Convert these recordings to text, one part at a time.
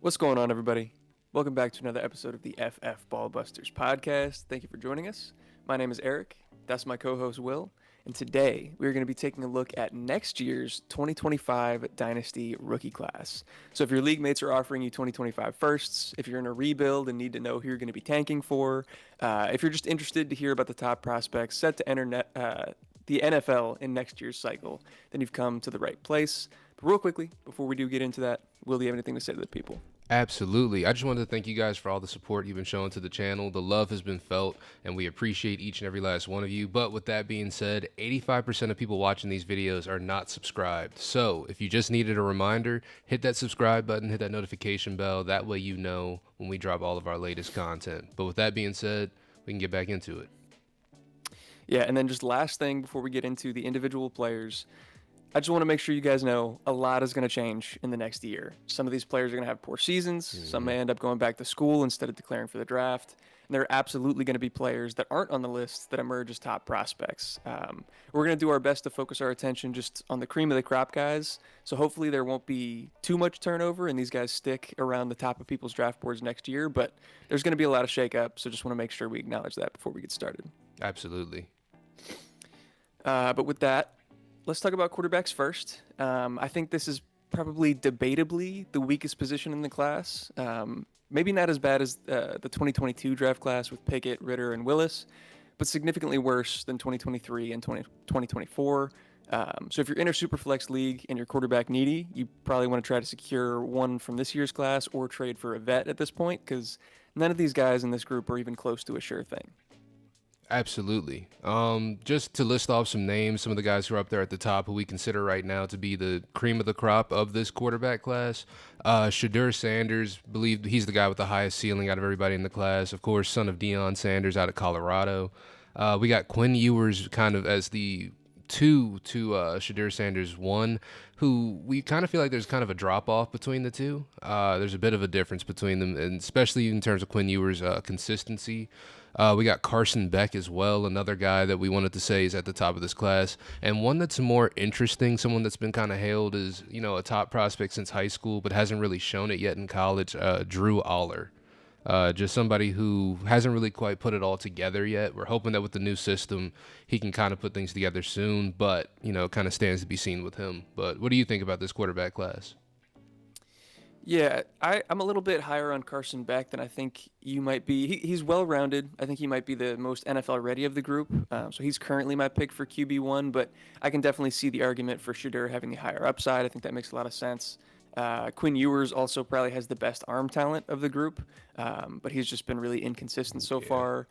What's going on, everybody? Welcome back to another episode of the FF Ballbusters podcast. Thank you for joining us. My name is Eric. That's my co host, Will. And today we're going to be taking a look at next year's 2025 Dynasty Rookie Class. So, if your league mates are offering you 2025 firsts, if you're in a rebuild and need to know who you're going to be tanking for, if you're just interested to hear about the top prospects set to enter the NFL in next year's cycle, then you've come to the right place. But, real quickly, before we do get into that, Will, do you have anything to say to the people? Absolutely. I just wanted to thank you guys for all the support you've been showing to the channel. The love has been felt, and we appreciate each and every last one of you. But with that being said, 85% of people watching these videos are not subscribed. So if you just needed a reminder, hit that subscribe button, hit that notification bell. That way you know when we drop all of our latest content. But with that being said, we can get back into it. Yeah, and then just last thing before we get into the individual players, I just want to make sure you guys know a lot is going to change in the next year. Some of these players are going to have poor seasons. Some may end up going back to school instead of declaring for the draft. And there are absolutely going to be players that aren't on the list that emerge as top prospects. We're going to do our best to focus our attention just on the cream of the crop guys. So hopefully there won't be too much turnover and these guys stick around the top of people's draft boards next year. But there's going to be a lot of shakeup. So just want to make sure we acknowledge that before we get started. Absolutely. But with that, let's talk about quarterbacks first. I think this is probably debatably the weakest position in the class. Maybe not as bad as the 2022 draft class with Pickett, Ritter, and Willis, but significantly worse than 2023 and 2024. So if you're in a super flex league and you're quarterback needy, you probably want to try to secure one from this year's class or trade for a vet at this point, because none of these guys in this group are even close to a sure thing. Absolutely. Just to list off some names, some of the guys who are up there at the top who we consider right now to be the cream of the crop of this quarterback class. Shedeur Sanders, believe he's the guy with the highest ceiling out of everybody in the class. Of course, son of Deion Sanders out of Colorado. We got Quinn Ewers kind of as the two to Shedeur Sanders one, who we kind of feel like there's kind of a drop off between the two. There's a bit of a difference between them, and especially in terms of Quinn Ewers' consistency. We got Carson Beck as well, another guy that we wanted to say is at the top of this class. And one that's more interesting, someone that's been kind of hailed as, a top prospect since high school, but hasn't really shown it yet in college, Drew Aller. Just somebody who hasn't really quite put it all together yet. We're hoping that with the new system, he can kind of put things together soon, but, kind of stands to be seen with him. But what do you think about this quarterback class? Yeah, I'm a little bit higher on Carson Beck than I think you might be. He's well-rounded. I think he might be the most NFL ready of the group. So he's currently my pick for QB1, but I can definitely see the argument for Shedeur having the higher upside. I think that makes a lot of sense. Quinn Ewers also probably has the best arm talent of the group, but he's just been really inconsistent so far.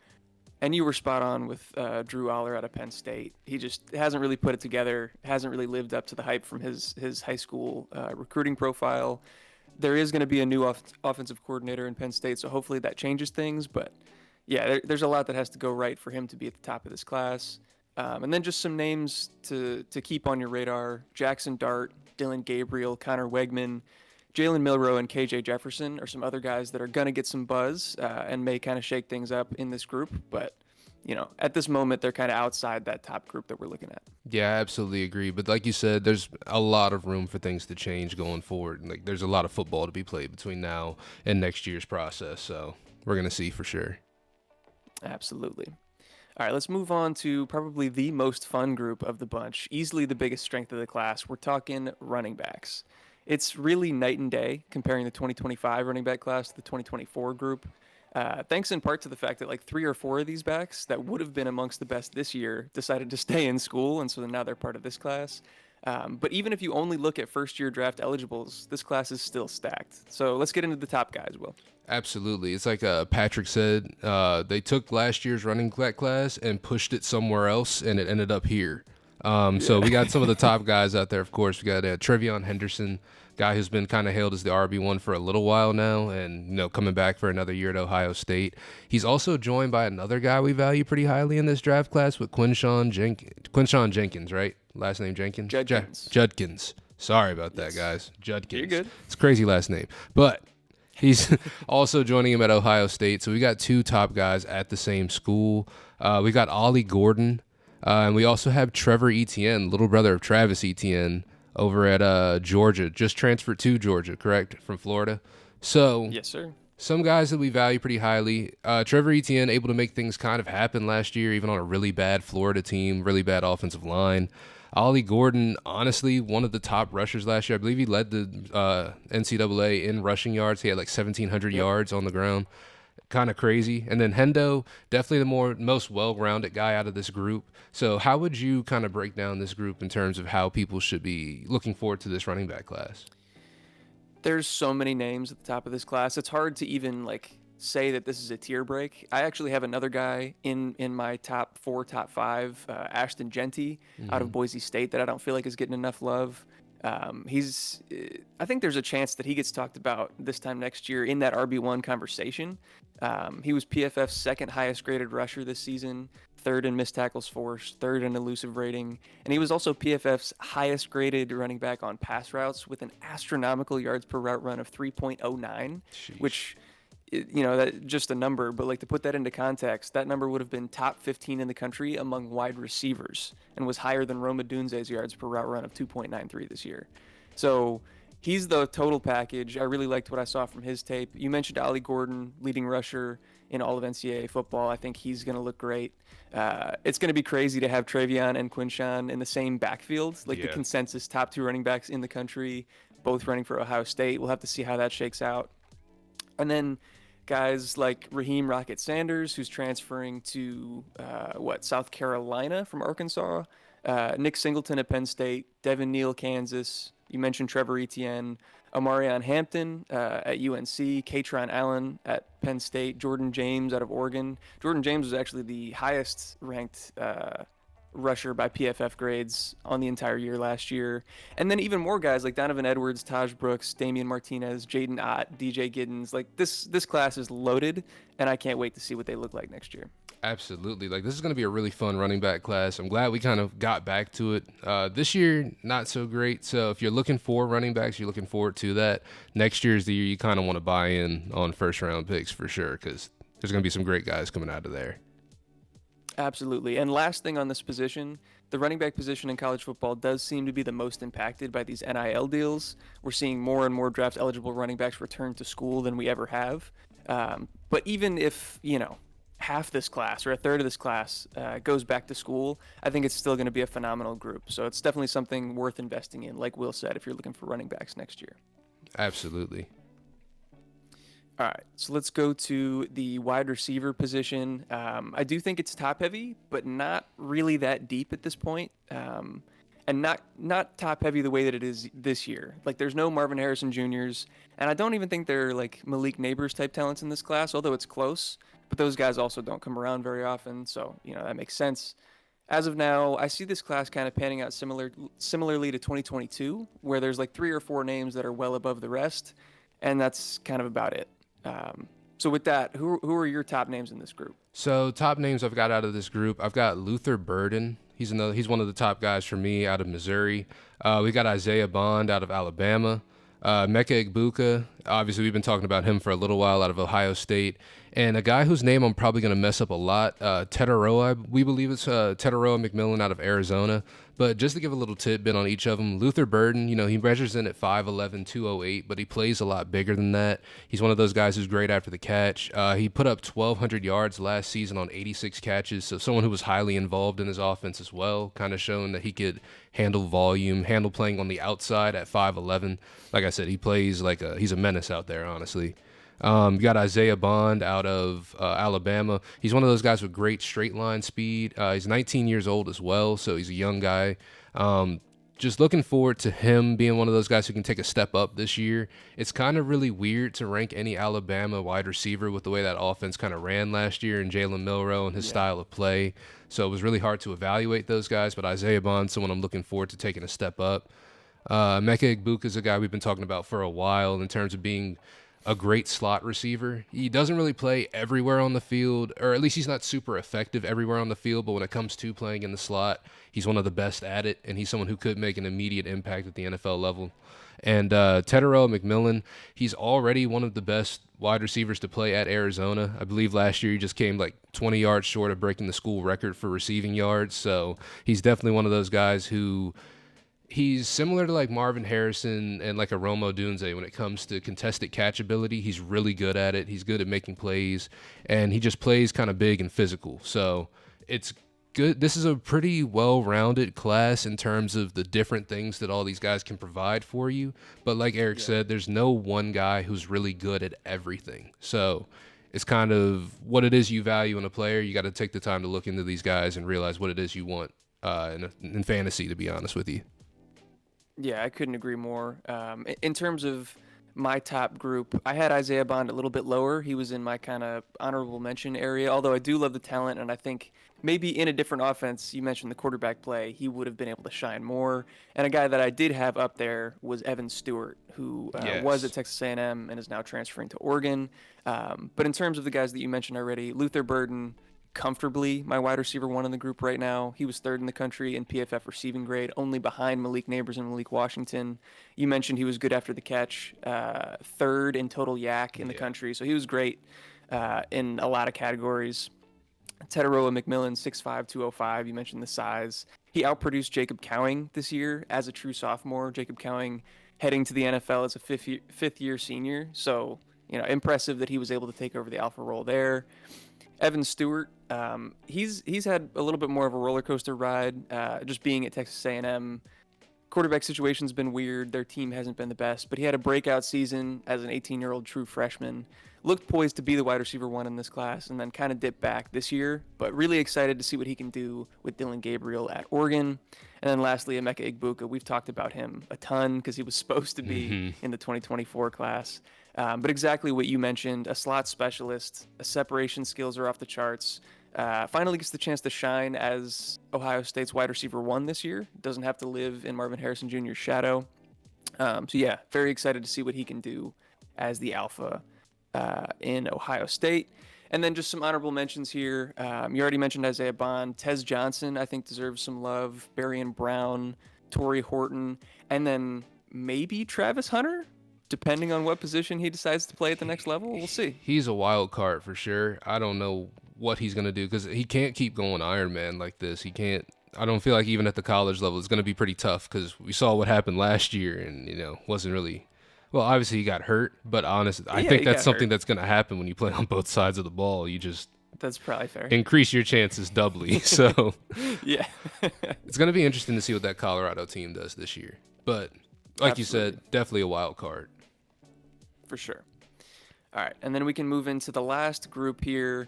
And you were spot on with Drew Aller out of Penn State. He just hasn't really put it together, hasn't really lived up to the hype from his high school recruiting profile. There is going to be a new offensive coordinator in Penn State, so hopefully that changes things. But yeah, there's a lot that has to go right for him to be at the top of this class. And then just some names to keep on your radar: Jackson Dart, Dylan Gabriel, Connor Wegman, Jalen Milroe, and KJ Jefferson are some other guys that are going to get some buzz and may kind of shake things up in this group. But at this moment, they're kind of outside that top group that we're looking at. Yeah, I absolutely agree. But like you said, there's a lot of room for things to change going forward. Like there's a lot of football to be played between now and next year's process. So we're going to see for sure. Absolutely. All right, let's move on to probably the most fun group of the bunch, easily the biggest strength of the class. We're talking running backs. It's really night and day comparing the 2025 running back class to the 2024 group. Thanks in part to the fact that like 3 or 4 of these backs that would have been amongst the best this year decided to stay in school, and so now they're part of this class. But even if you only look at first-year draft eligibles, this class is still stacked. So let's get into the top guys, Will. Absolutely. It's like Patrick said, they took last year's running back class and pushed it somewhere else, and it ended up here. So we got some of the top guys out there, of course. We got Trevion Henderson, guy who's been kind of hailed as the RB1 for a little while now, and coming back for another year at Ohio State. He's also joined by another guy we value pretty highly in this draft class with Quinshawn Jenkins, right? Last name Jenkins? Judkins. Sorry about that, guys. Judkins. You're good. It's a crazy last name. But he's also joining him at Ohio State. So we got 2 top guys at the same school. We got Ollie Gordon, and we also have Trevor Etienne, little brother of Travis Etienne, over at Georgia. Just transferred to Georgia, correct? From Florida. So Yes, sir. some guys that we value pretty highly. Trevor Etienne able to make things kind of happen last year, even on a really bad Florida team, really bad offensive line. Ollie Gordon, honestly, one of the top rushers last year. I believe he led the NCAA in rushing yards. He had like 1,700 Yep. yards on the ground. Kind of crazy. And then Hendo, definitely the most well-rounded guy out of this group. So how would you kind of break down this group in terms of how people should be looking forward to this running back class? There's so many names at the top of this class. It's hard to even like say that this is a tier break. I actually have another guy in my top four, top five, Ashton Genty out of Boise State that I don't feel like is getting enough love. I think there's a chance that he gets talked about this time next year in that RB1 conversation. He was PFF's second highest graded rusher this season, third in missed tackles forced, third in elusive rating, and he was also PFF's highest graded running back on pass routes with an astronomical yards per route run of 3.09, Sheesh. which that just a number, but like to put that into context, that number would have been top 15 in the country among wide receivers and was higher than Roma Dunze's yards per route run of 2.93 this year. So he's the total package. I really liked what I saw from his tape. You mentioned Ollie Gordon, leading rusher in all of NCAA football. I think he's going to look great. It's going to be crazy to have Travion and Quinshawn in the same backfield, like the Yeah. consensus top two running backs in the country, both running for Ohio State. We'll have to see how that shakes out. And then guys like Raheem Rocket Sanders, who's transferring to South Carolina from Arkansas, Nick Singleton at Penn State, Devin Neal, Kansas. You mentioned Trevor Etienne, Amarion Hampton at UNC, Katron Allen at Penn State, Jordan James out of Oregon. Jordan James was actually the highest ranked rusher by PFF grades on the entire year last year. And then even more guys like Donovan Edwards, Taj Brooks, Damian Martinez, Jaden Ott, DJ Giddens. Like this class is loaded, and I can't wait to see what they look like next year. Absolutely. Like, this is going to be a really fun running back class. I'm glad we kind of got back to it. This year, not so great. So if you're looking for running backs, you're looking forward to that. Next year is the year you kind of want to buy in on first round picks for sure, because there's going to be some great guys coming out of there. Absolutely. And last thing on this position, the running back position in college football does seem to be the most impacted by these NIL deals. We're seeing more and more draft eligible running backs return to school than we ever have. But even if, half this class or a third of this class goes back to school, I think it's still going to be a phenomenal group. So it's definitely something worth investing in, like Will said, if you're looking for running backs next year. Absolutely. All right, so let's go to the wide receiver position. I do think it's top heavy, but not really that deep at this point. And not top heavy the way that it is this year. Like there's no Marvin Harrison Juniors, and I don't even think they're like Malik Neighbors type talents in this class, although it's close. But those guys also don't come around very often, so that makes sense. As of now, I see this class kind of panning out similarly to 2022, where there's like three or four names that are well above the rest, and that's kind of about it. So with that, who are your top names in this group? So top names I've got out of this group, I've got Luther Burden. He's one of the top guys for me out of Missouri. We got Isaiah Bond out of Alabama. Mecca Egbuka, obviously we've been talking about him for a little while out of Ohio State. And a guy whose name I'm probably going to mess up a lot, Tetaroa, we believe it's Tetaroa McMillan out of Arizona. But just to give a little tidbit on each of them, Luther Burden, he measures in at 5'11", 208, but he plays a lot bigger than that. He's one of those guys who's great after the catch. He put up 1,200 yards last season on 86 catches, so someone who was highly involved in his offense as well, kind of showing that he could handle volume, handle playing on the outside at 5'11". Like I said, he plays like he's a menace out there, honestly. You got Isaiah Bond out of Alabama. He's one of those guys with great straight line speed. He's 19 years old as well, so he's a young guy. Just looking forward to him being one of those guys who can take a step up this year. It's kind of really weird to rank any Alabama wide receiver with the way that offense kind of ran last year and Jalen Milroe and his style of play. So it was really hard to evaluate those guys, but Isaiah Bond, someone I'm looking forward to taking a step up. Mecca Egbuka is a guy we've been talking about for a while in terms of being a great slot receiver. He doesn't really play everywhere on the field, or at least he's not super effective everywhere on the field, but when it comes to playing in the slot, he's one of the best at it, and he's someone who could make an immediate impact at the NFL level. And Tetaroa McMillan, he's already one of the best wide receivers to play at Arizona. I believe last year he just came like 20 yards short of breaking the school record for receiving yards, so he's definitely one of those guys who He's similar to like Marvin Harrison and like a Romo Dunze when it comes to contested catch ability. He's really good at it. He's good at making plays, and he just plays kind of big and physical. So it's good. This is a pretty well-rounded class in terms of the different things that all these guys can provide for you. But like Eric Yeah. said, there's no one guy who's really good at everything. So it's kind of what it is you value in a player. You got to take the time to look into these guys and realize what it is you want in fantasy, to be honest with you. Yeah, I couldn't agree more. In terms of my top group, I had Isaiah Bond a little bit lower. He was in my kind of honorable mention area, although I do love the talent, and I think maybe in a different offense, you mentioned the quarterback play, he would have been able to shine more. And a guy that I did have up there was Evan Stewart, who was at Yes. Texas A&M and M and is now transferring to Oregon. But in terms of the guys that you mentioned already, Luther Burden, comfortably my wide receiver one in the group right now. He was third in the country in PFF receiving grade, only behind Malik Neighbors and Malik Washington. You mentioned he was good after the catch, third in total yak in the Yeah. country, so he was great in a lot of categories. Tetaroa McMillan, 6'5", 205. You mentioned the size. He outproduced Jacob Cowing this year as a true sophomore. Jacob Cowing heading to the NFL as a fifth year senior. So, impressive that he was able to take over the alpha role there. Evan Stewart, he's had a little bit more of a roller coaster ride, just being at Texas A&M. Quarterback situation's been weird. Their team hasn't been the best, but he had a breakout season as an 18-year-old true freshman. Looked poised to be the wide receiver one in this class, and then kind of dipped back this year. But really excited to see what he can do with Dylan Gabriel at Oregon. And then lastly, Emeka Egbuka. We've talked about him a ton because he was supposed to be Hmm. in the 2024 class. But exactly what you mentioned, a slot specialist, separation skills are off the charts. Finally gets the chance to shine as Ohio State's wide receiver one this year. Doesn't have to live in Marvin Harrison Jr.'s shadow. So yeah, very excited to see what he can do as the alpha in Ohio State. And then just some honorable mentions here. You already mentioned Isaiah Bond. Tez Johnson, I think, deserves some love. Barian Brown, Torrey Horton, and then maybe Travis Hunter, depending on what position he decides to play at the next level. We'll see. He's a wild card for sure. I don't know what he's gonna do because he can't keep going Iron Man like this. He can't. I don't feel like even at the college level it's gonna be pretty tough because we saw what happened last year and wasn't really. Well, obviously he got hurt, but honestly, I Yeah, think he that's got something hurt. that's gonna happen when you play on both sides of the ball. You just That's probably fair. increase your chances doubly. So Yeah, it's gonna be interesting to see what that Colorado team does this year. But like you absolutely, said, definitely a wild card. for sure. All right, and then we can move into the last group here.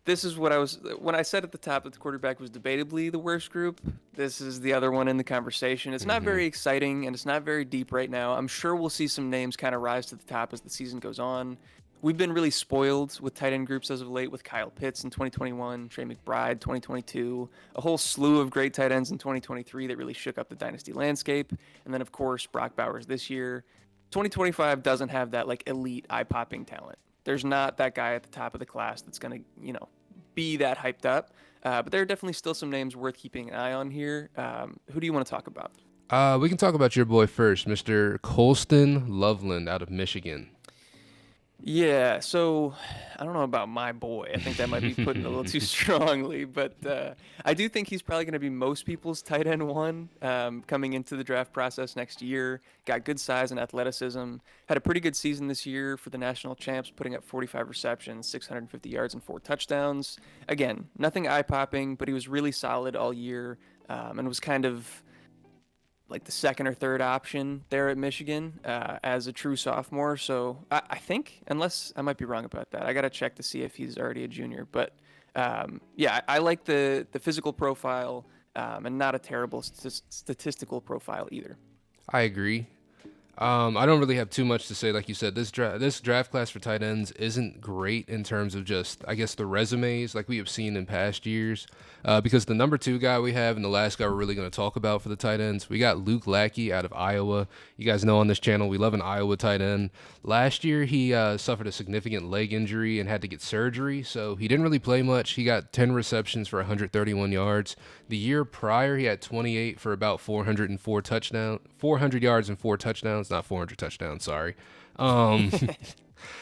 This is what I was when I said at the top that the quarterback was debatably the worst group. This is the other one in the conversation. It's not Hmm. very exciting and it's not very deep right now. I'm sure we'll see some names kind of rise to the top as the season goes on. We've been really spoiled with tight end groups as of late with Kyle Pitts in 2021, Trey McBride 2022, a whole slew of great tight ends in 2023 that really shook up the dynasty landscape, and then of course Brock Bowers this year. 2025 doesn't have that like elite eye-popping talent. There's not that guy at the top of the class that's going to, be that hyped up. But there are definitely still some names worth keeping an eye on here. Who do you want to talk about? We can talk about your boy first, Mr. Colston Loveland out of Michigan. Yeah, so I don't know about my boy. I think that might be putting it a little too strongly, but I do think he's probably going to be most people's tight end one coming into the draft process next year. Got good size and athleticism. Had a pretty good season this year for the national champs, putting up 45 receptions, 650 yards, and 4 touchdowns. Again, nothing eye popping, but he was really solid all year and was kind of like the second or third option there at Michigan as a true sophomore. So I think, unless I might be wrong about that, I got to check to see if he's already a junior. But yeah, I like the physical profile and not a terrible statistical profile either. I agree. I don't really have too much to say. Like you said, this draft class for tight ends isn't great in terms of just, I guess, the resumes like we have seen in past years. Because the number 2 guy we have and the last guy we're really going to talk about for the tight ends, we got Luke Lackey out of Iowa. You guys know on this channel we love an Iowa tight end. Last year he suffered a significant leg injury and had to get surgery, so he didn't really play much. He got 10 receptions for 131 yards. The year prior he had 28 for about 400 yards and 4 touchdowns, not 400 touchdowns, sorry. Um,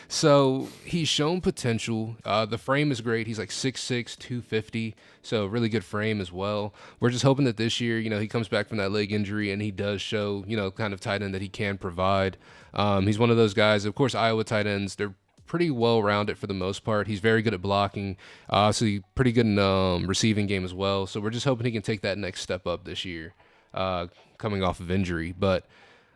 So he's shown potential. The frame is great. He's like 6'6", 250, so really good frame as well. We're just hoping that this year, he comes back from that leg injury and he does show, kind of tight end that he can provide. He's one of those guys. Of course, Iowa tight ends, they're pretty well rounded for the most part. He's very good at blocking. So he's pretty good in receiving game as well. So we're just hoping he can take that next step up this year, coming off of injury. But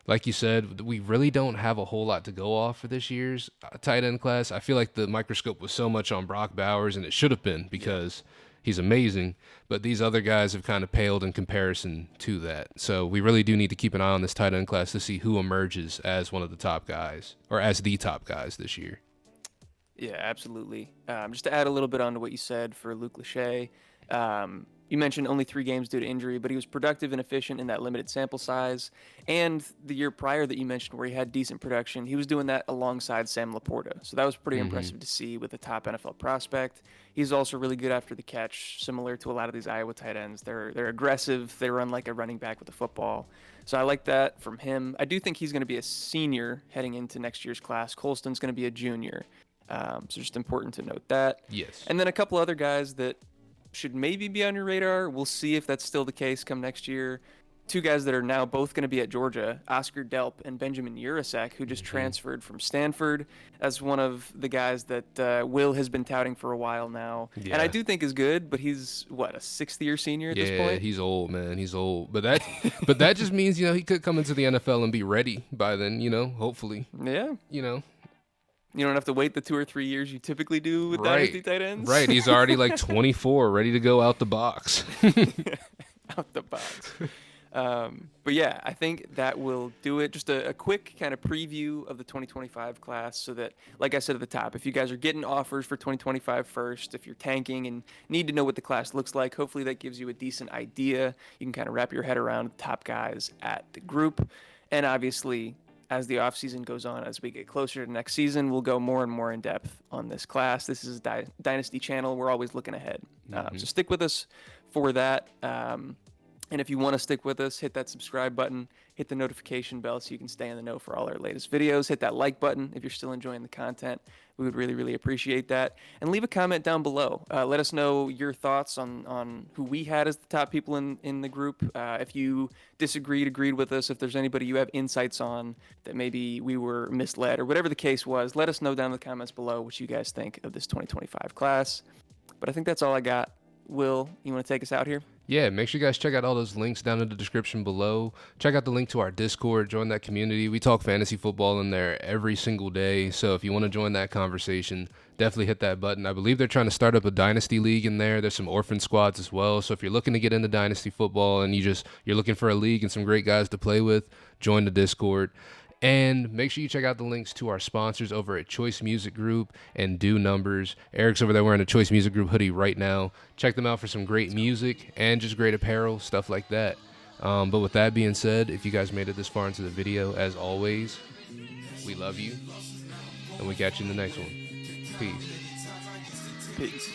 like you said, we really don't have a whole lot to go off for this year's tight end class. I feel like the microscope was so much on Brock Bowers, and it should have been because he's amazing. But these other guys have kind of paled in comparison to that. So we really do need to keep an eye on this tight end class to see who emerges as one of the top guys or as the top guys this year. Yeah, absolutely. Just to add a little bit onto what you said for Luke Lachey, you mentioned only 3 games due to injury, but he was productive and efficient in that limited sample size. And the year prior that you mentioned where he had decent production, he was doing that alongside Sam Laporta. So that was pretty impressive to see with a top NFL prospect. He's also really good after the catch, similar to a lot of these Iowa tight ends. They're aggressive. They run like a running back with the football. So I like that from him. I do think he's going to be a senior heading into next year's class. Colston's going to be a junior. So just important to note that. Yes. And then a couple other guys that should maybe be on your radar. We'll see if that's still the case come next year. 2 guys that are now both going to be at Georgia, Oscar Delp and Benjamin Urasek, who just transferred from Stanford as one of the guys that Will has been touting for a while now. Yeah. And I do think is good, but he's, a 6th-year senior at this point? Yeah, he's old, man. He's old. But that just means, he could come into the NFL and be ready by then, hopefully. Yeah. You don't have to wait the 2 or 3 years you typically do with dynasty tight ends. Right. He's already like 24, ready to go out the box. Out the box. But yeah, I think that will do it. Just a quick kind of preview of the 2025 class so that, like I said at the top, if you guys are getting offers for 2025 first, if you're tanking and need to know what the class looks like, hopefully that gives you a decent idea. You can kind of wrap your head around the top guys at the group. And obviously, as the offseason goes on, as we get closer to next season, we'll go more and more in depth on this class. This is a Dynasty channel. We're always looking ahead. So stick with us for that. And if you want to stick with us, hit that subscribe button, hit the notification bell so you can stay in the know for all our latest videos. Hit that like button if you're still enjoying the content. We would really, really appreciate that. And leave a comment down below. Let us know your thoughts on who we had as the top people in the group. If you disagreed, agreed with us, if there's anybody you have insights on that maybe we were misled or whatever the case was, let us know down in the comments below what you guys think of this 2025 class. But I think that's all I got. Will, you want to take us out here? Yeah, make sure you guys check out all those links down in the description below. Check out the link to our Discord. Join that community. We talk fantasy football in there every single day. So if you want to join that conversation, definitely hit that button. I believe they're trying to start up a Dynasty League in there. There's some orphan squads as well. So if you're looking to get into Dynasty football and you're looking for a league and some great guys to play with, join the Discord. And make sure you check out the links to our sponsors over at Choice Music Group and Do Numbers. Eric's over there wearing a Choice Music Group hoodie right now. Check them out for some great music and just great apparel, stuff like that. But with that being said, if you guys made it this far into the video, as always, we love you. And we catch you in the next one. Peace. Peace.